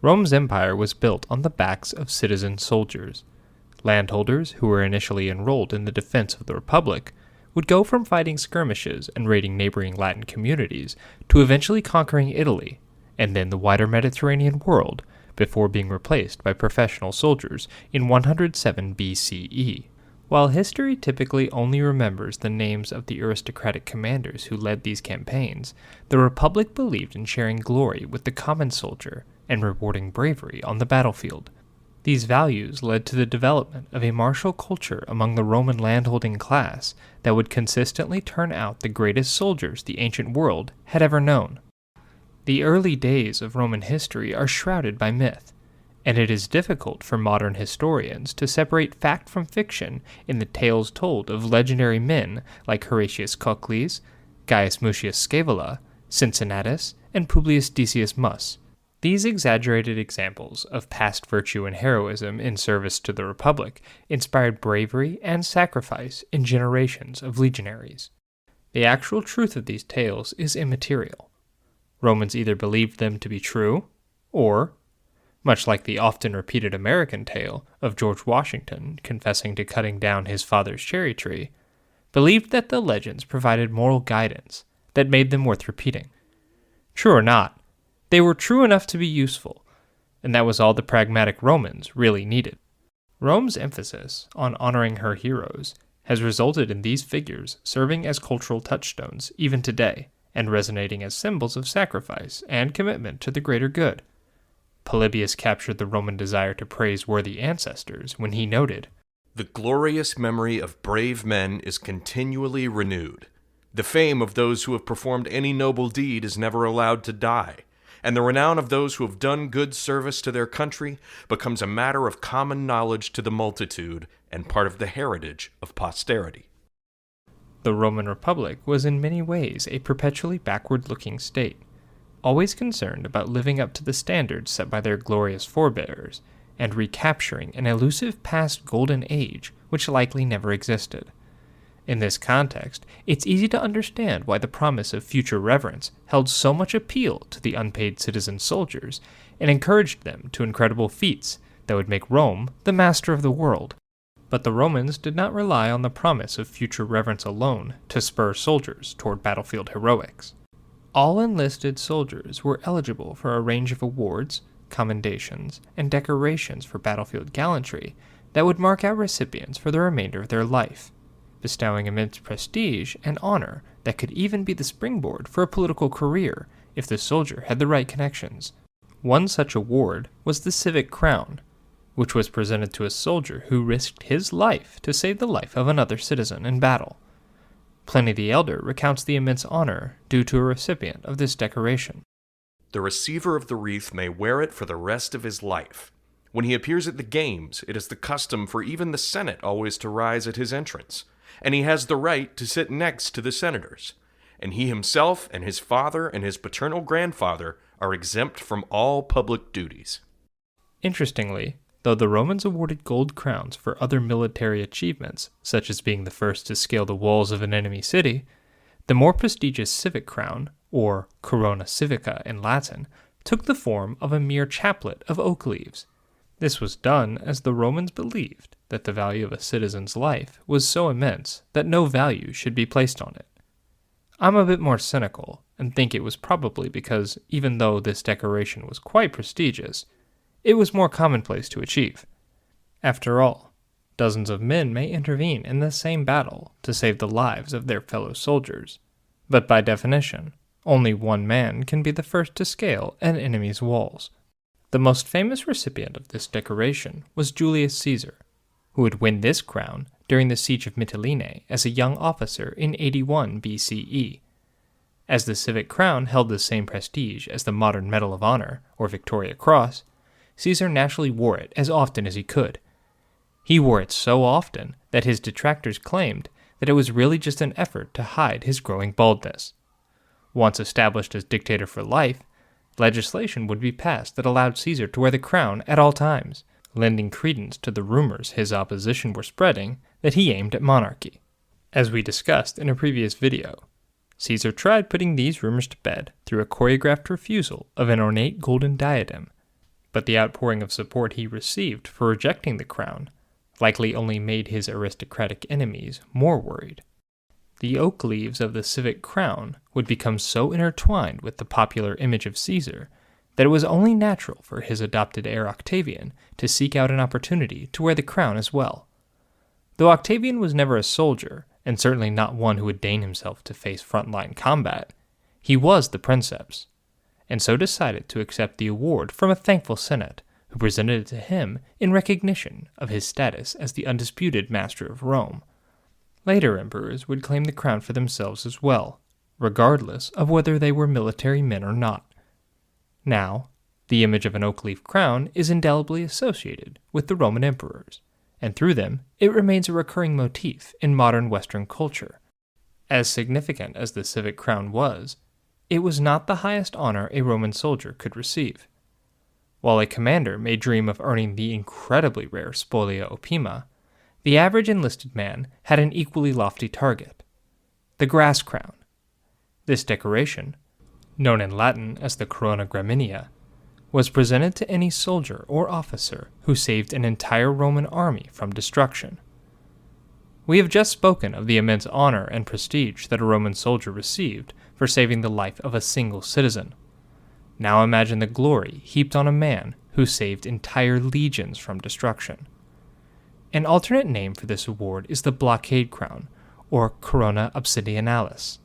Rome's empire was built on the backs of citizen soldiers. Landholders who were initially enrolled in the defense of the Republic would go from fighting skirmishes and raiding neighboring Latin communities to eventually conquering Italy, and then the wider Mediterranean world, before being replaced by professional soldiers in 107 BCE. While history typically only remembers the names of the aristocratic commanders who led these campaigns, the Republic believed in sharing glory with the common soldier and rewarding bravery on the battlefield. These values led to the development of a martial culture among the Roman landholding class that would consistently turn out the greatest soldiers the ancient world had ever known. The early days of Roman history are shrouded by myth, and it is difficult for modern historians to separate fact from fiction in the tales told of legendary men like Horatius Cocles, Gaius Mutius Scaevola, Cincinnatus, and Publius Decius Mus. These exaggerated examples of past virtue and heroism in service to the Republic inspired bravery and sacrifice in generations of legionaries. The actual truth of these tales is immaterial. Romans either believed them to be true, or, much like the often repeated American tale of George Washington confessing to cutting down his father's cherry tree, believed that the legends provided moral guidance that made them worth repeating. True or not, they were true enough to be useful, and that was all the pragmatic Romans really needed. Rome's emphasis on honoring her heroes has resulted in these figures serving as cultural touchstones even today, and resonating as symbols of sacrifice and commitment to the greater good. Polybius captured the Roman desire to praise worthy ancestors when he noted, "The glorious memory of brave men is continually renewed. The fame of those who have performed any noble deed is never allowed to die, and the renown of those who have done good service to their country becomes a matter of common knowledge to the multitude and part of the heritage of posterity." The Roman Republic was in many ways a perpetually backward-looking state, always concerned about living up to the standards set by their glorious forebears, and recapturing an elusive past golden age which likely never existed. In this context, it's easy to understand why the promise of future reverence held so much appeal to the unpaid citizen soldiers and encouraged them to incredible feats that would make Rome the master of the world. But the Romans did not rely on the promise of future reverence alone to spur soldiers toward battlefield heroics. All enlisted soldiers were eligible for a range of awards, commendations, and decorations for battlefield gallantry that would mark out recipients for the remainder of their life, bestowing immense prestige and honor that could even be the springboard for a political career if the soldier had the right connections. One such award was the civic crown, which was presented to a soldier who risked his life to save the life of another citizen in battle. Pliny the Elder recounts the immense honor due to a recipient of this decoration. "The receiver of the wreath may wear it for the rest of his life. When he appears at the games, it is the custom for even the Senate always to rise at his entrance, and he has the right to sit next to the senators. And he himself and his father and his paternal grandfather are exempt from all public duties." Interestingly, though the Romans awarded gold crowns for other military achievements, such as being the first to scale the walls of an enemy city, the more prestigious civic crown, or corona civica in Latin, took the form of a mere chaplet of oak leaves. This was done as the Romans believed that the value of a citizen's life was so immense that no value should be placed on it. I'm a bit more cynical and think it was probably because, even though this decoration was quite prestigious, it was more commonplace to achieve. After all, dozens of men may intervene in the same battle to save the lives of their fellow soldiers, but by definition, only one man can be the first to scale an enemy's walls. The most famous recipient of this decoration was Julius Caesar, who would win this crown during the siege of Mytilene as a young officer in 81 BCE. As the civic crown held the same prestige as the modern Medal of Honor or Victoria Cross, Caesar naturally wore it as often as he could. He wore it so often that his detractors claimed that it was really just an effort to hide his growing baldness. Once established as dictator for life, legislation would be passed that allowed Caesar to wear the crown at all times, lending credence to the rumors his opposition were spreading that he aimed at monarchy. As we discussed in a previous video, Caesar tried putting these rumors to bed through a choreographed refusal of an ornate golden diadem, but the outpouring of support he received for rejecting the crown likely only made his aristocratic enemies more worried. The oak leaves of the civic crown would become so intertwined with the popular image of Caesar that it was only natural for his adopted heir Octavian to seek out an opportunity to wear the crown as well. Though Octavian was never a soldier, and certainly not one who would deign himself to face frontline combat, he was the princeps, and so decided to accept the award from a thankful senate, who presented it to him in recognition of his status as the undisputed master of Rome. Later emperors would claim the crown for themselves as well, regardless of whether they were military men or not. Now, the image of an oak leaf crown is indelibly associated with the Roman emperors, and through them it remains a recurring motif in modern Western culture. As significant as the civic crown was, it was not the highest honor a Roman soldier could receive. While a commander may dream of earning the incredibly rare spolia opima, the average enlisted man had an equally lofty target: the grass crown. This decoration, known in Latin as the corona graminia, was presented to any soldier or officer who saved an entire Roman army from destruction. We have just spoken of the immense honor and prestige that a Roman soldier received for saving the life of a single citizen. Now imagine the glory heaped on a man who saved entire legions from destruction. An alternate name for this award is the blockade crown, or corona obsidianalis,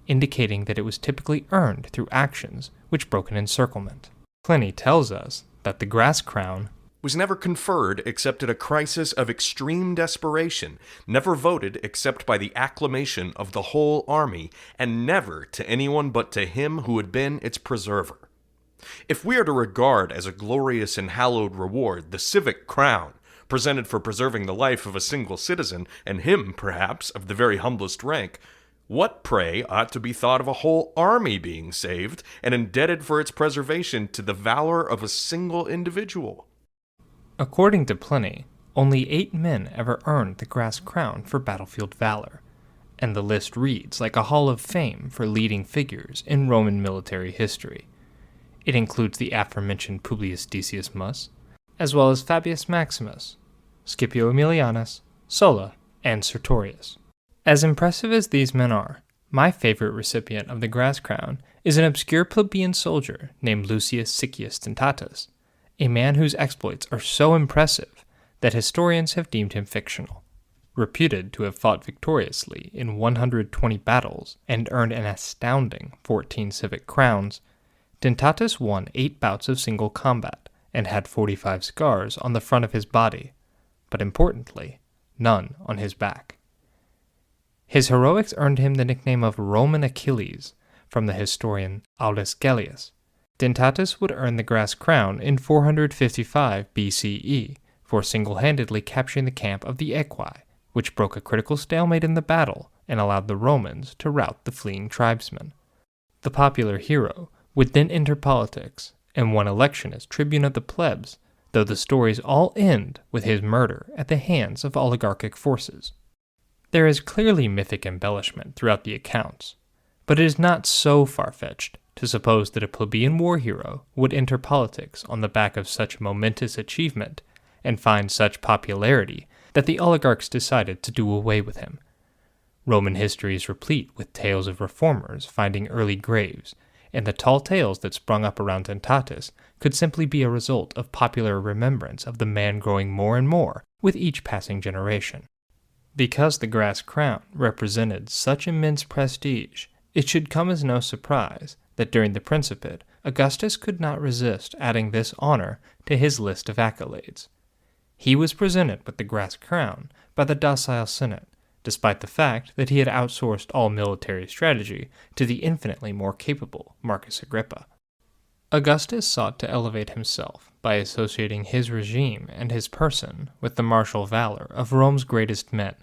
indicating that it was typically earned through actions which broke an encirclement. Pliny tells us that the grass crown was never conferred except at a crisis of extreme desperation, never voted except by the acclamation of the whole army, and never to anyone but to him who had been its preserver. If we are to regard as a glorious and hallowed reward the civic crown, presented for preserving the life of a single citizen, and him, perhaps, of the very humblest rank, what, pray, ought to be thought of a whole army being saved and indebted for its preservation to the valor of a single individual? According to Pliny, only 8 men ever earned the grass crown for battlefield valor, and the list reads like a hall of fame for leading figures in Roman military history. It includes the aforementioned Publius Decius Mus, as well as Fabius Maximus, Scipio Aemilianus, Sulla, and Sertorius. As impressive as these men are, my favorite recipient of the grass crown is an obscure plebeian soldier named Lucius Siccius Dentatus, a man whose exploits are so impressive that historians have deemed him fictional. Reputed to have fought victoriously in 120 battles and earned an astounding 14 civic crowns, Dentatus won 8 bouts of single combat and had 45 scars on the front of his body, but importantly, none on his back. His heroics earned him the nickname of Roman Achilles from the historian Aulus Gellius. Dentatus would earn the grass crown in 455 BCE for single-handedly capturing the camp of the Equi, which broke a critical stalemate in the battle and allowed the Romans to rout the fleeing tribesmen. The popular hero would then enter politics and won election as tribune of the plebs, though the stories all end with his murder at the hands of oligarchic forces. There is clearly mythic embellishment throughout the accounts, but it is not so far-fetched to suppose that a plebeian war hero would enter politics on the back of such momentous achievement and find such popularity that the oligarchs decided to do away with him. Roman history is replete with tales of reformers finding early graves, and the tall tales that sprung up around Dentatus could simply be a result of popular remembrance of the man growing more and more with each passing generation. Because the grass crown represented such immense prestige, it should come as no surprise that during the Principate, Augustus could not resist adding this honor to his list of accolades. He was presented with the grass crown by the docile Senate, despite the fact that he had outsourced all military strategy to the infinitely more capable Marcus Agrippa. Augustus sought to elevate himself by associating his regime and his person with the martial valor of Rome's greatest men,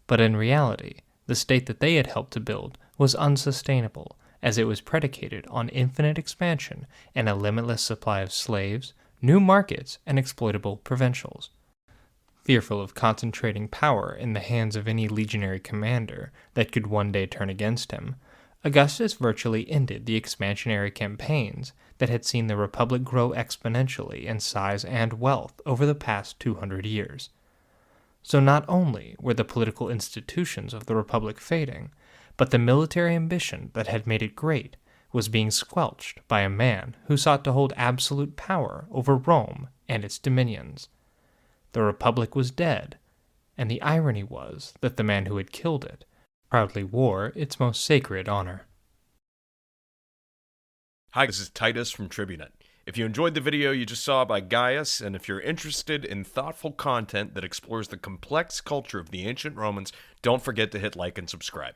but in reality, the state that they had helped to build was unsustainable, as it was predicated on infinite expansion and a limitless supply of slaves, new markets, and exploitable provincials. Fearful of concentrating power in the hands of any legionary commander that could one day turn against him, Augustus virtually ended the expansionary campaigns that had seen the Republic grow exponentially in size and wealth over the past 200 years. So not only were the political institutions of the Republic fading, but the military ambition that had made it great was being squelched by a man who sought to hold absolute power over Rome and its dominions. The Republic was dead, and the irony was that the man who had killed it proudly wore its most sacred honor. Hi, this is Titus from Tribunet. If you enjoyed the video you just saw by Gaius, and if you're interested in thoughtful content that explores the complex culture of the ancient Romans, don't forget to hit like and subscribe.